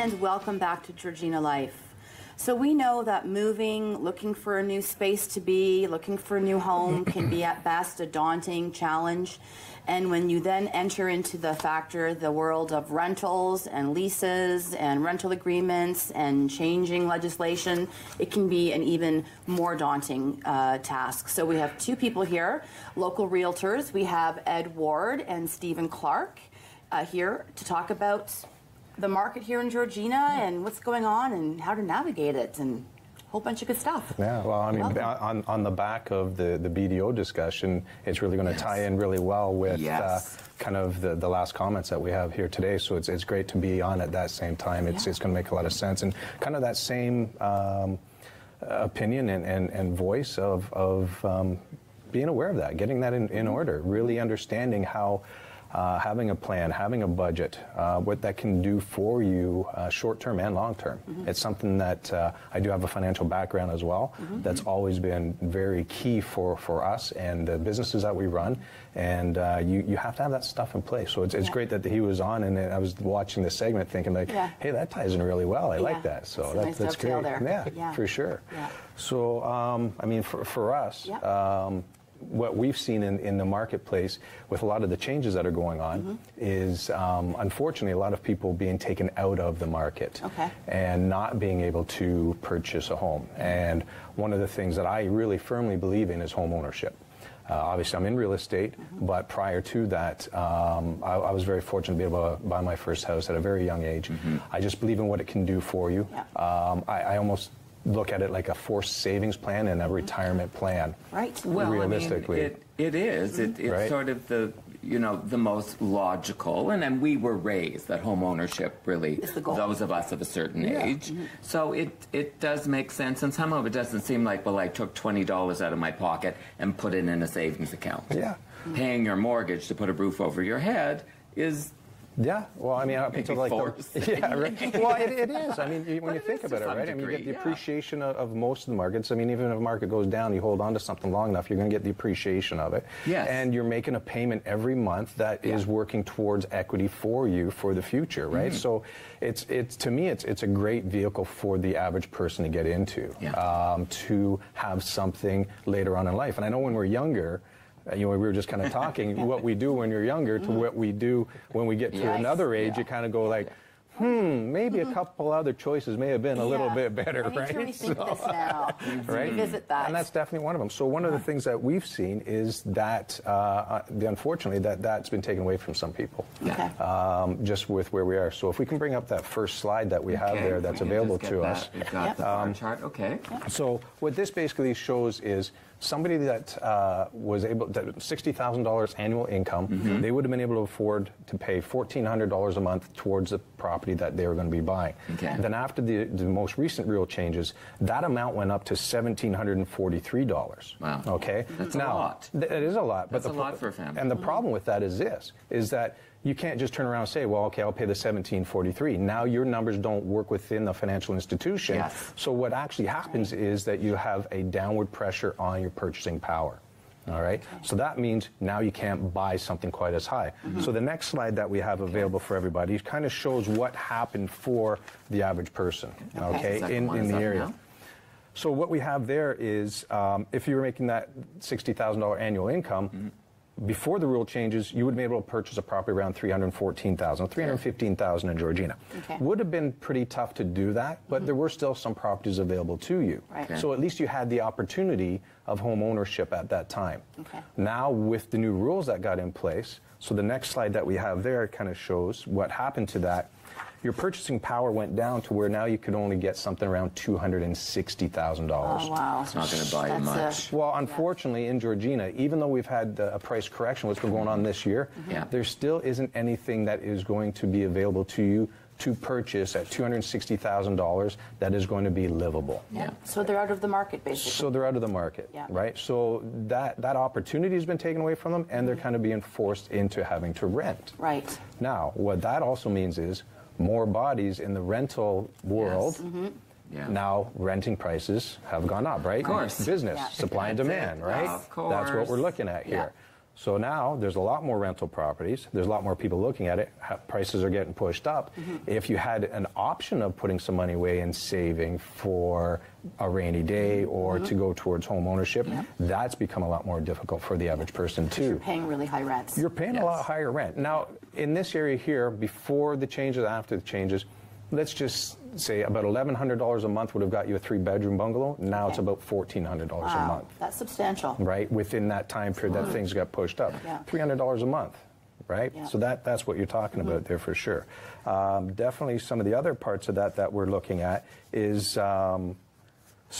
and welcome back to Georgina Life. So we know that moving, looking for a new space to be, looking for a new home can be at best a daunting challenge. And when you then enter into the world of rentals and leases and rental agreements and changing legislation, it can be an even more daunting task. So we have two people here, local realtors. We have Ed Ward and Stephen Clark here to talk about the market here in Georgina and what's going on and how to navigate it and a whole bunch of good stuff. Yeah, well, I mean, on the back of the BDO discussion, it's really going to tie in really well with kind of the last comments that we have here today. So it's great to be on at that same time. It's going to make a lot of sense. And kind of that same opinion and voice of being aware of that, getting that in order, really understanding how having a plan, having a budget, what that can do for you short-term and long-term. It's something that I do have a financial background as well. That's always been very key for us and the businesses that we run. And you have to have that stuff in place. So it's great that he was on, and I was watching the segment thinking like, hey, that ties in really well. I like that. So that's great. There. Yeah, for sure. Yeah. So, I mean, for us, what we've seen in the marketplace with a lot of the changes that are going on is, unfortunately, a lot of people being taken out of the market and not being able to purchase a home. And one of the things that I really firmly believe in is home ownership. Obviously, I'm in real estate, but prior to that, I was very fortunate to be able to buy my first house at a very young age. I just believe in what it can do for you. I almost look at it like a forced savings plan and a retirement plan. Right. Well, realistically, I mean, it is. It's sort of the most logical, and then we were raised that home ownership really, those of us of a certain age. So it does make sense, and some of it doesn't seem like, well, I took $20 out of my pocket and put it in a savings account. Paying your mortgage to put a roof over your head is. Yeah, well, I mean, up until like well, it is. I mean, when you think about it, right? I mean, you get the appreciation of most of the markets. I mean, even if the market goes down, you hold on to something long enough, you're going to get the appreciation of it. And you're making a payment every month that is working towards equity for you for the future, right? So it's to me, it's a great vehicle for the average person to get into, to have something later on in life. And I know when we're younger, we were just kind of talking what we do when you're younger to what we do when we get to another age. You kind of go like, maybe a couple other choices may have been a little bit better, right? I need to rethink this now. Right? Revisit that. And that's definitely one of them. So one of the things that we've seen is that, unfortunately, that's been taken away from some people, just with where we are. So if we can bring up that first slide that we have there that's available to us. We've got the bar chart. So what this basically shows is somebody that was able to $60,000 annual income, they would have been able to afford to pay $1,400 a month towards the property that they were going to be buying. Then after the most recent rule changes, that amount went up to $1,743. Wow. Okay. That's a lot. It is a lot. That's a lot for a family. And the problem with that is that you can't just turn around and say, well, okay, I'll pay the $1,743. Now your numbers don't work within the financial institution. So what actually happens is that you have a downward pressure on your purchasing power. All right. So that means now you can't buy something quite as high. So the next slide that we have available for everybody kind of shows what happened for the average person. In the area. Now? So what we have there is, if you were making that $60,000 annual income, before the rule changes, you would be able to purchase a property around $314,000, $315,000 in Georgina. Would have been pretty tough to do that, but there were still some properties available to you. So at least you had the opportunity of home ownership at that time. Now with the new rules that got in place, so the next slide that we have there kind of shows what happened to that. Your purchasing power went down to where now you could only get something around $260,000. Oh, wow. It's not going to buy you much. Well, unfortunately, in Georgina, even though we've had a price correction, what's been going on this year, there still isn't anything that is going to be available to you to purchase at $260,000 that is going to be livable. So they're out of the market, basically. So they're out of the market, right? So that opportunity has been taken away from them, and they're kind of being forced into having to rent. Now, what that also means is more bodies in the rental world. Now renting prices have gone up, right? Of course. Business, supply and demand, right? Of course. That's what we're looking at here. So now there's a lot more rental properties. There's a lot more people looking at it. Prices are getting pushed up. If you had an option of putting some money away and saving for a rainy day or to go towards home ownership, that's become a lot more difficult for the average person too. You're paying really high rents. You're paying a lot higher rent. Now, in this area here, before the changes, after the changes, let's just say about $1,100 a month would have got you a 3-bedroom bungalow. Now it's about $1,400 a month. That's substantial. Right, within that time period that things got pushed up. $300 a month, right? So that's what you're talking about there for sure. Definitely some of the other parts of that we're looking at is some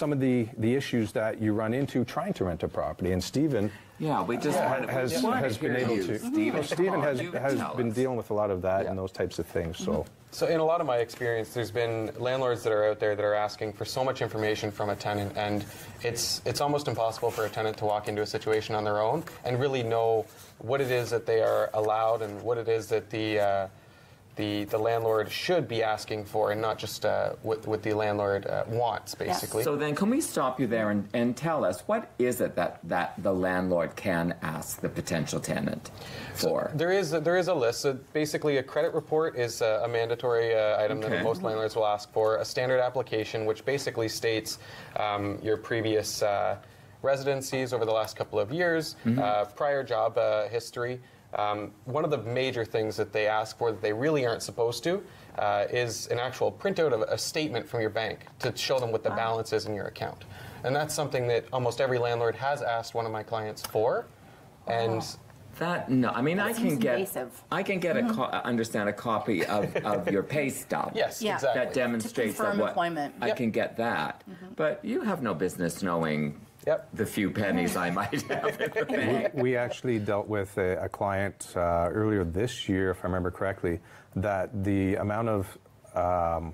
of the issues that you run into trying to rent a property. And Stephen has been able to. Stephen has been dealing with a lot of that and those types of things. So in a lot of my experience, there's been landlords that are out there that are asking for so much information from a tenant, and it's almost impossible for a tenant to walk into a situation on their own and really know what it is that they are allowed and what it is that the landlord should be asking for, and not just what the landlord wants, basically. So then can we stop you there and tell us, what is it that the landlord can ask the potential tenant for? So there is a list. So basically, a credit report is a mandatory item that most landlords will ask for. A standard application, which basically states your previous residencies over the last couple of years, prior job history. One of the major things that they ask for that they really aren't supposed to is an actual printout of a statement from your bank to show them what the balance is in your account. And that's something that almost every landlord has asked one of my clients for. And I mean, I can get understand a copy of your pay stub. Yes, exactly. That demonstrates to confirm employment. I can get that. But you have no business knowing the few pennies I might have in the bank. We actually dealt with a client earlier this year, if I remember correctly, that the amount of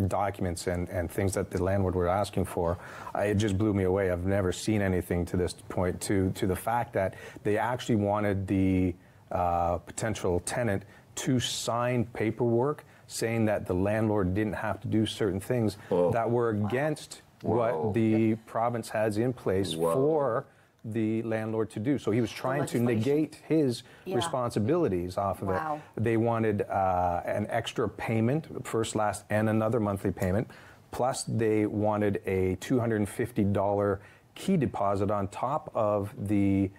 documents and things that the landlord were asking for, it just blew me away. I've never seen anything to this point, to the fact that they actually wanted the potential tenant to sign paperwork saying that the landlord didn't have to do certain things that were against what the province has in place for the landlord to do. So he was trying to negate his responsibilities off of it. They wanted an extra payment, first, last, and another monthly payment. Plus, they wanted a $250 key deposit on top of the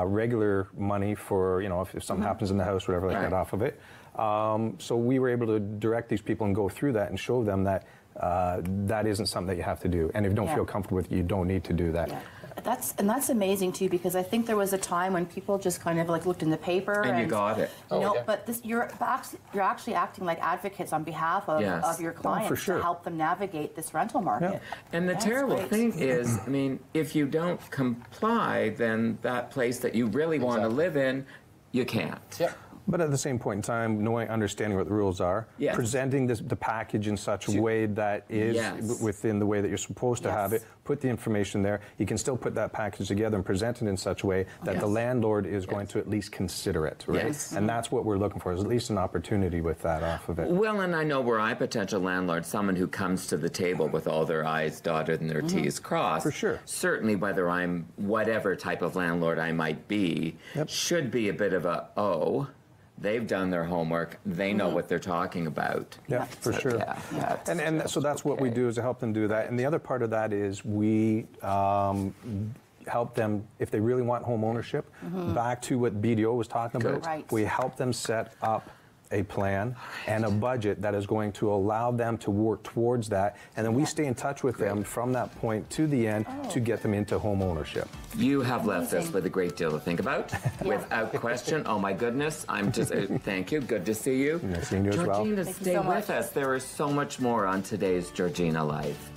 regular money for, if something happens in the house, whatever, like that off of it. So we were able to direct these people and go through that and show them that that isn't something that you have to do. And if you don't feel comfortable with it, you don't need to do that. That's amazing too, because I think there was a time when people just kind of like looked in the paper and you got it. But you're actually acting like advocates on behalf of your clients to help them navigate this rental market. And the terrible thing is, I mean, if you don't comply, then that place that you really want to live in, you can't. But at the same point in time, understanding what the rules are, presenting the package in such a way that is within the way that you're supposed to have it, put the information there. You can still put that package together and present it in such a way that the landlord is going to at least consider it, right? And that's what we're looking for, is at least an opportunity with that off of it. Well, and I know where I potential landlord, someone who comes to the table with all their I's dotted and their T's crossed. For sure. Certainly, whether I'm whatever type of landlord I might be, should be a bit of they've done their homework. They know what they're talking about. Yeah, for sure. And so that's what we do, is to help them do that. And the other part of that is we help them, if they really want home ownership, back to what BDO was talking about. We help them set up a plan and a budget that is going to allow them to work towards that, and then we stay in touch with them from that point to the end to get them into home ownership. You have left us with a great deal to think about, without question. Oh my goodness, I'm just thank you. Good to see you. Nice seeing you as well. Georgina, stay with us. There is so much more on today's Georgina Life.